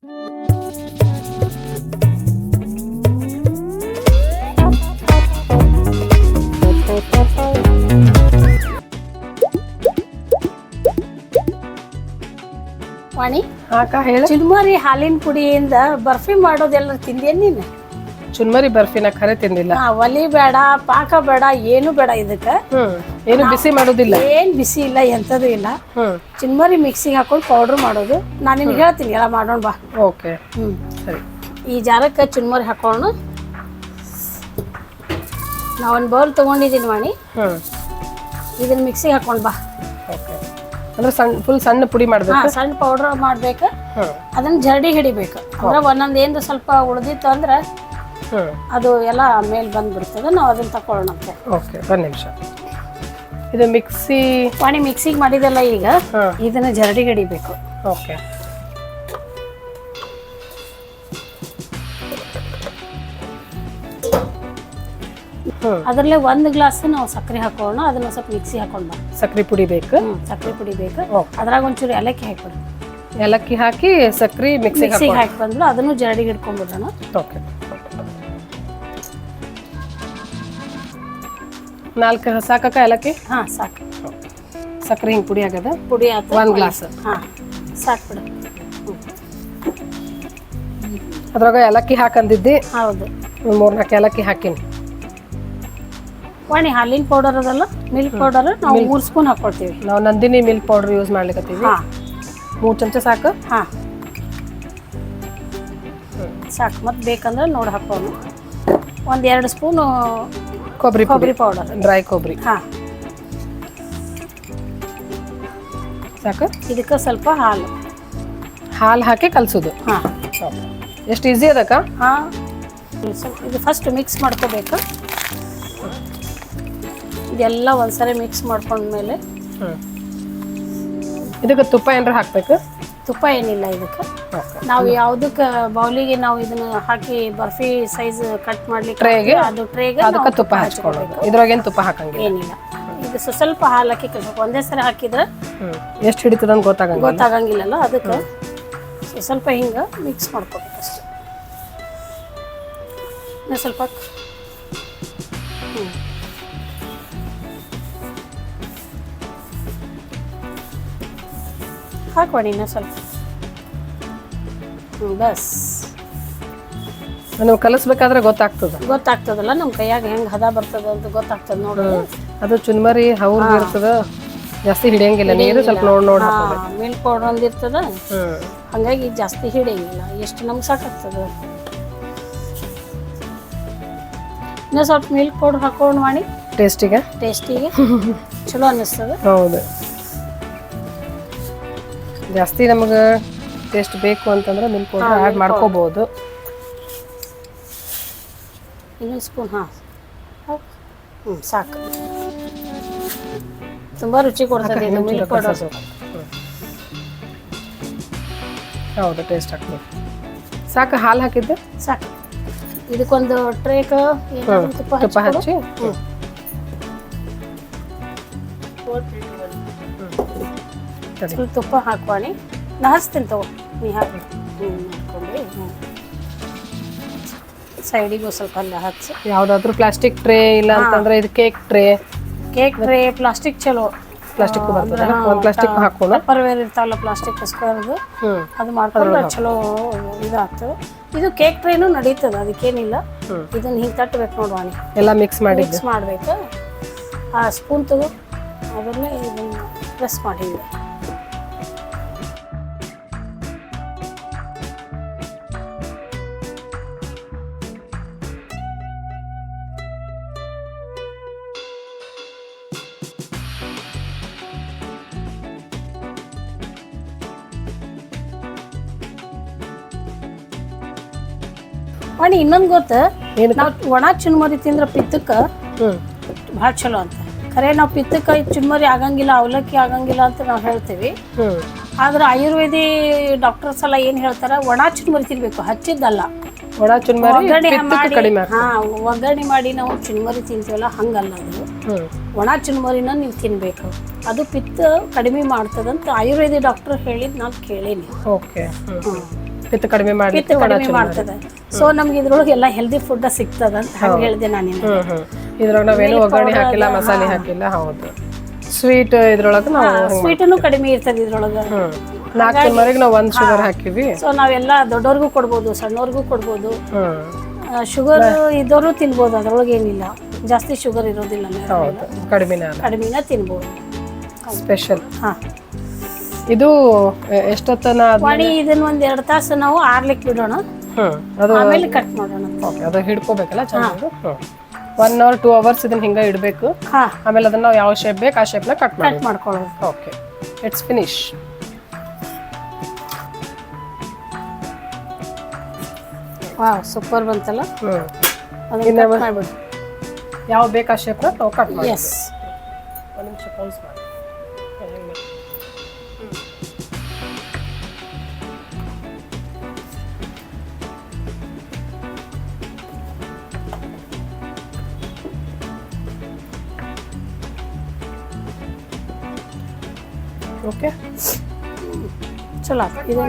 ವಾಣಿ ಅಕ್ಕ ಹೇಳ. ಚುರುಮರಿ ಹಾಲಿನ ಪುಡಿಯಿಂದ ಬರ್ಫಿ ಮಾಡೋದೆಲ್ಲ ತಿಂದೇನ್ ನೀನು? ಚುನ್ಮರಿ ಬರ್ಫಿನ ಖರೆ ತಿಂದಿಲ್ಲ. ಒಲಿ ಬೇಡ, ಪಾಕ ಬೇಡ, ಏನು ಬೇಡ ಇದಕ್ಕ. ಏನು ಬಿಸಿ ಮಾಡೋದಿಲ್ಲ, ಏನ್ ಬಿಸಿ ಇಲ್ಲ, ಎಂತದು ಇಲ್ಲ. ಚುರುಮರಿ ಮಿಕ್ಸಿಗೆ ಹಾಕೊಂಡು ಪೌಡರ್ ಮಾಡೋದು. ನಾನು ನಿನ್ಗೆ ಹೇಳ್ತೀನಿ ಎಲ್ಲ ಮಾಡೋಣ ಬಾ. ಓಕೆ ಸರಿ. ಈ ಜಾರಕ್ಕೆ ಚುರುಮರಿ ಹಾಕೋಣ. ನಾ ಒಂದು ಬೌಲ್ ತಗೊಂಡಿದ್ದೀನಿ ವಾಣಿ, ಇದನ್ನ ಮಿಕ್ಸಿಗೆ ಹಾಕೊಂಡು ಬಾ. ಓಕೆ, ಅಂದ್ರೆ ಫುಲ್ ಸಣ್ಣ ಪುಡಿ ಮಾಡ್ಬೇಕು. ಸಣ್ಣ ಪೌಡರ್ ಮಾಡ್ಬೇಕು. ಅದನ್ನ ಜರಡಿ ಹಿಡಿಬೇಕು. ಅಂದ್ರೆ ಒಂದೊಂದು ಏನು ಸ್ವಲ್ಪ ಉಳಿದಿತ್ತು ಅಂದ್ರೆ ಅದು ಎಲ್ಲ ಮೇಲೆ ಬಂದ್ಬಿಡ್ತದೆ. ನಾವು ಅದನ್ನ ತಕೊಳ್ಳೋಣಂತೆ. ಓಕೆ, ಒಂದು ನಿಮಿಷ. ಇದು ಮಿಕ್ಸಿ ವಾಣಿ ಮಿಕ್ಸಿಗೆ ಮಾಡಿದೆಲ್ಲ ಈಗ ಇದನ್ನ ಜರಡಿ ಹಿಡಿಬೇಕು. ಓಕೆ, ಅದರಲ್ಲೇ 1 ಗ್ಲಾಸ್ ನಾವು ಸಕ್ಕರೆ ಹಾಕೋಣ. ಅದನ್ನ ಸ್ವಲ್ಪ ಮಿಕ್ಸಿ ಹಾಕೊಂಡ. ಸಕ್ಕರೆ ಪುಡಿ ಬೇಕು. ಸಕ್ಕರೆ ಪುಡಿ ಬೇಕು. ಅದ್ರಾಗ ಒಂಚೂರು ಏಲಕ್ಕಿ ಹಾಕ್ಬಿಡು. ಏಲಕ್ಕಿ ಹಾಕಿ ಸಕ್ಕರೆ ಮಿಕ್ಸಿಗೆ ಹಾಕಿ ಬಂದ್ಬಿಡು. ಅದನ್ನು ಜರಡಿ ಹಿಡ್ಕೊಂಡ್ಬಿಡೋಣ. ಓಕೆ, 4 ಸಾಕಕ್ಕ ಏಲಕ್ಕಿ? ಸಾಕು. ಸಕ್ಕರೆ ಹಿಂಗೆ ಪುಡಿ ಆಗದ? ಪುಡಿ ಆಯ್ತು. 1 ಗ್ಲಾಸ್. ಸಾಕು ಬಿಡು. ಅದ್ರಾಗ ಏಲಕ್ಕಿ ಹಾಕಂದಿದ್ದಿ. ಹೌದು, 3-4 ಏಲಕ್ಕಿ ಹಾಕಿನಿ. ವಾಣಿ ಹಾಲಿನ ಪೌಡರ್ ಅದಲ್ಲ, ಮಿಲ್ಕ್ ಪೌಡರ್ ನಾವು 3 ಸ್ಪೂನ್ ಹಾಕೊಳ್ತೀವಿ. ನಾವು ನಂದಿನಿ ಮಿಲ್ಕ್ ಪೌಡರ್ ಯೂಸ್ ಮಾಡ್ಲಿಕ್ಕತ್ತೀವಿ. 3 ಚಮಚ ಸಾಕು. ಸಾಕು. ಮತ್ತೆ ಬೇಕಂದ್ರೆ ನೋಡಿ ಹಾಕೋಣ. 1-2 ಸ್ಪೂನ್ ಕೊಬ್ಬರಿ ಪೌಡರ್, ಡ್ರೈ ಕೊಬ್ಬರಿ. ಸಾಕು. ಇದಕ್ಕೆ ಸ್ವಲ್ಪ ಹಾಲು ಹಾಕಿ ಕಲಸೋದು. ಎಷ್ಟು ಈಸಿ ಅದಕ್ಕ? ಇದು ಫಸ್ಟ್ ಮಿಕ್ಸ್ ಮಾಡ್ಕೋಬೇಕು. ಇದೆಲ್ಲ ಒಂದ್ಸರಿ ಮಿಕ್ಸ್ ಮಾಡ್ಕೊಂಡ್ಮೇಲೆ ಇದಕ್ಕೆ ತುಪ್ಪ ಏನಾರ ಹಾಕ್ಬೇಕು? ತುಪ್ಪ ಏನಿಲ್ಲ ಇದಕ್ಕೆ. ನಾವು ಯಾವುದಕ್ಕೆ ಬೌಲಿಗೆ ನಾವು ಇದನ್ನ ಹಾಕಿ ಬರ್ಫಿ ಸೈಜ್ ಕಟ್ ಮಾಡ್ಲಿಕ್ಕೆ ಟ್ರೇಗೆ, ಅದು ಟ್ರೇಗೆ ಅದಕ್ಕೆ ತುಪ್ಪ ಹಚ್ಕೊಳ್ಳೋದು. ಇದ್ರಾಗೇನು ತುಪ್ಪ ಹಾಕಂಗಿಲ್ಲ, ಏನಿಲ್ಲ. ಇದು ಸ್ವಲ್ಪ ಹಾಲು ಹಾಕಿ ಕಲಿಸ್ಬೇಕು. ಒಂದೇ ಸರಿ ಹಾಕಿದ್ರೆ ಎಷ್ಟು ಹಿಡಿತದ ಅಂತ ಗೊತ್ತಾಗಂಗಿಲ್ಲಲ್ಲ. ಅದಕ್ಕೆ ಸ್ವಲ್ಪ ಹಿಂಗೆ ಮಿಕ್ಸ್ ಮಾಡ್ಕೋಬೇಕು ಅಷ್ಟೇ. ಸ್ವಲ್ಪ ಹಾಕೋಣ ಇನ್ನು ಸ್ವಲ್ಪ. ಬಸ್ ನಾವು ಕಲಿಸ್ಬೇಕಾದ್ರೆ ಗೊತ್ತಾಗ್ತದಲ್ಲ ನಮ್ಮ ಕೈಯಾಗ ಹೆಂಗೆ ಹದ ಬರ್ತದ ಅಂತ ಗೊತ್ತಾಗ್ತದೆ ನೋಡಿ. ಅದು ಚುನ್ಮರಿ ಹೌದು ಇರ್ತದ, ಜಾಸ್ತಿ ಹಿಡಿಯಂಗಿಲ್ಲ. ನೀರು ಸ್ವಲ್ಪ ನೋಡಿ ಮಿಲ್ಕ್ ಪೌಡರ್ ಒಂದಿರ್ತದ, ಹಂಗಾಗಿ ಜಾಸ್ತಿ ಹಿಡಿಯಂಗಿಲ್ಲ. ಎಷ್ಟು ನಮ್ಗೆ ಸಾಕಾಗ್ತದೆ. ಇನ್ನೂ ಸ್ವಲ್ಪ ಮಿಲ್ಕ್ ಪೌಡರ್ ಹಾಕೋಣ ಮಾಡಿ. ಟೇಸ್ಟಿಗೆ ಚಲೋ ಅನ್ನಿಸ್ತದೆ. ಹೌದು, ಜಾಸ್ತಿ ನಮಗೆ ಟೇಸ್ಟ್ ಬೇಕು ಅಂತಂದ್ರೆ ಮಿಲ್ಕ್ ಪೌಡರ್ ಆ್ಯಡ್ ಮಾಡ್ಕೋಬಹುದು. ಇನ್ನೊಂದು ಸ್ಪೂನ್. ಸಾಕು. ತುಂಬ ರುಚಿ ಕೊಡ್ತದೆ ಇದು ಮಿಲ್ಕ್ ಪೌಡರ್. ಹೌದು, ಟೇಸ್ಟ್ ಹಾಕ್ಬೇಕು. ಸಾಕು. ಹಾಲು ಹಾಕಿದ್ದೆ ಸಾಕು. ಇದಕ್ಕೊಂದು ಟ್ರೇಕ್ ತುಪ್ಪ ಹಚ್ಚಿ ತುಪ್ಪ ಹಾಕೋಣ. ನಾ ಹಚ್ತೀನಿ ತಗೋ, ನೀ ಹಾಕಿ ಹಾಕೊಂಡ್ರಿ. ಸೈಡಿಗೂ ಸ್ವಲ್ಪ ಅಲ್ಲ ಹಚ್ಚಿ. ಯಾವುದಾದ್ರೂ ಪ್ಲಾಸ್ಟಿಕ್ ಟ್ರೇ ಇಲ್ಲ ಅಂತಂದ್ರೆ ಇದು ಕೇಕ್ ಟ್ರೇ ಪ್ಲಾಸ್ಟಿಕ್ ಚಲೋ. ಪ್ಲಾಸ್ಟಿಕ್ ಬರ್ತದೆ, ಒಂದು ಪ್ಲಾಸ್ಟಿಕ್ ಹಾಕೋಣ. ಪರ್ವೇರ್ ಇರ್ತಾವಲ್ಲ ಪ್ಲಾಸ್ಟಿಕ್ ಸ್ಕ್ವೇರ್ದು, ಅದು ಮಾಡ್ಕೊಂಡ್ರೆ ಚಲೋ ಇದಾಗ್ತದೆ. ಇದು ಕೇಕ್ ಟ್ರೇನು ನಡೀತದೆ, ಅದಕ್ಕೇನಿಲ್ಲ. ಇದನ್ನ ಹಿಂಗೆ ತಟ್ಟಬೇಕು ನೋಡುವಾಣಿ. ಎಲ್ಲ ಮಿಕ್ಸ್ ಮಾಡ್ಬೇಕು. ಆ ಸ್ಪೂನ್ ತಗೋ, ಅದನ್ನೇ ಇದನ್ನ ಪ್ರೆಸ್ ಮಾಡಿ. ವಾಣಿ ಇನ್ನೊಂದು ಗೊತ್ತ, ನಾವು ಒಣ ಚುನ್ಮರಿ ತಿಂದ್ರೆ ಪಿತ್ತಕ್ಕೆ ಭಾಳ ಚಲೋ ಅಂತ. ಖರೆ ನಾವು ಪಿತ್ತಕ್ಕೆ ಚುನ್ಮರಿ ಆಗಂಗಿಲ್ಲ, ಅವಲಕ್ಕಿ ಆಗಂಗಿಲ್ಲ ಅಂತ ನಾವು ಹೇಳ್ತೀವಿ. ಆದ್ರೆ ಆಯುರ್ವೇದಿ ಡಾಕ್ಟರ್ಸ್ ಎಲ್ಲ ಏನ್ ಹೇಳ್ತಾರ, ಒಣ ಚುನ್ಮರಿ ತಿನ್ಬೇಕು, ಹಚ್ಚಿದ್ದಲ್ಲ. ಒಗ್ಗರಣೆ ಮಾಡಿ ನಾವು ಚುನ್ಮರಿ ತಿಂತೀವಲ್ಲ, ಹಂಗಲ್ಲ ಅದು. ಒಣ ಚುನ್ಮರಿನ ನೀವು ತಿನ್ಬೇಕು. ಅದು ಪಿತ್ತ ಕಡಿಮೆ ಮಾಡ್ತದಂತ ಆಯುರ್ವೇದಿ ಡಾಕ್ಟರ್ ಹೇಳಿದ್ ನಾನು ಕೇಳೀನಿ. ಪಿತ್ತ ಕಡಿಮೆ ಮಾಡಿ ಪಿತ್ತ ಕಡಿಮೆ ಮಾಡ್ತದೆ. ಸೊ ನಮ್ಗೆ ಇದ್ರೊಳಗೆ ಎಲ್ಲ ಹೆಲ್ದಿ ಫುಡ್ ಸಿಗ್ತದ ಅಂತ ಹಂಗೆ ಹೇಳಿದೆ ನಾನು. ಇದ್ರೊಳಗೆ ನಾವೇನು ಒಗ್ಗರಣೆ ಹಾಕಿಲ್ಲ, ಮಸಾಲೆ ಹಾಕಿಲ್ಲ. ಹೌದು, ಸ್ವೀಟ್ ಇದ್ರೊಳಗೆ ನಾವು ಸ್ವೀಟನ್ನು ಕಡಿಮೆ ಇರ್ತದೆ ಇದ್ರೊಳಗೆ. 4 ತಿಮ್ಮರಿಗೆ ನಾವು 1 ಶುಗರ್ ಹಾಕಿವಿ. ಸೊ ನಾವೆಲ್ಲ ದೊಡ್ಡವ್ರಿಗೂ ಕೊಡ್ಬೋದು, ಸಣ್ಣವ್ರಿಗೂ ಕೊಡ್ಬೋದು. ಶುಗರ್ ಇದ್ದವರು ತಿನ್ಬೋದು, ಅದ್ರೊಳಗೆ ಏನಿಲ್ಲ, ಜಾಸ್ತಿ ಶುಗರ್ ಇರೋದಿಲ್ಲ. ಹೌದು, ಕಡಿಮೆನ ತಿನ್ಬೋದು. ಸ್ಪೆಷಲ್. ಹಾ, ಇದು ಎಷ್ಟೊತ್ತನ ವಾಣಿ ಇದನ್ನ 1-2 ತಾಸು ನಾವು ಆರ್ಲಿಕ್ಕೆ ಬಿಡೋಣ, ಅದು ಆಮೇಲೆ ಕಟ್ ಮಾಡೋಣ. ಓಕೆ, ಅದು ಹಿಡ್ಕೋಬೇಕಲ್ಲ ಚೆನ್ನಾಗಿ. 1 or 2 hours ಇದನ್ನ ಹಿಂಗ ಇಡಬೇಕು. ಆಮೇಲೆ ಅದನ್ನ ನಾವು ಯಾವ ಶೇಪ್ ಬೇಕು ಆ ಶೇಪ್ನ ಕಟ್ ಮಾಡ್ಕೊಳ್ಳೋದು. Okay, it's finish. Wow, super ಬಂತಲ್ಲ. ಯಾವ ಬೇಕು ಆ ಶೇಪ್ನ ನಾವು ಕಟ್ ಮಾಡಿ. ಎಸ್, ಒಂದು ನಿಮಿಷ ಪೌಸ್ ಮಾಡಿ. ಓಕೆ, ಚಲೋ ಇದು.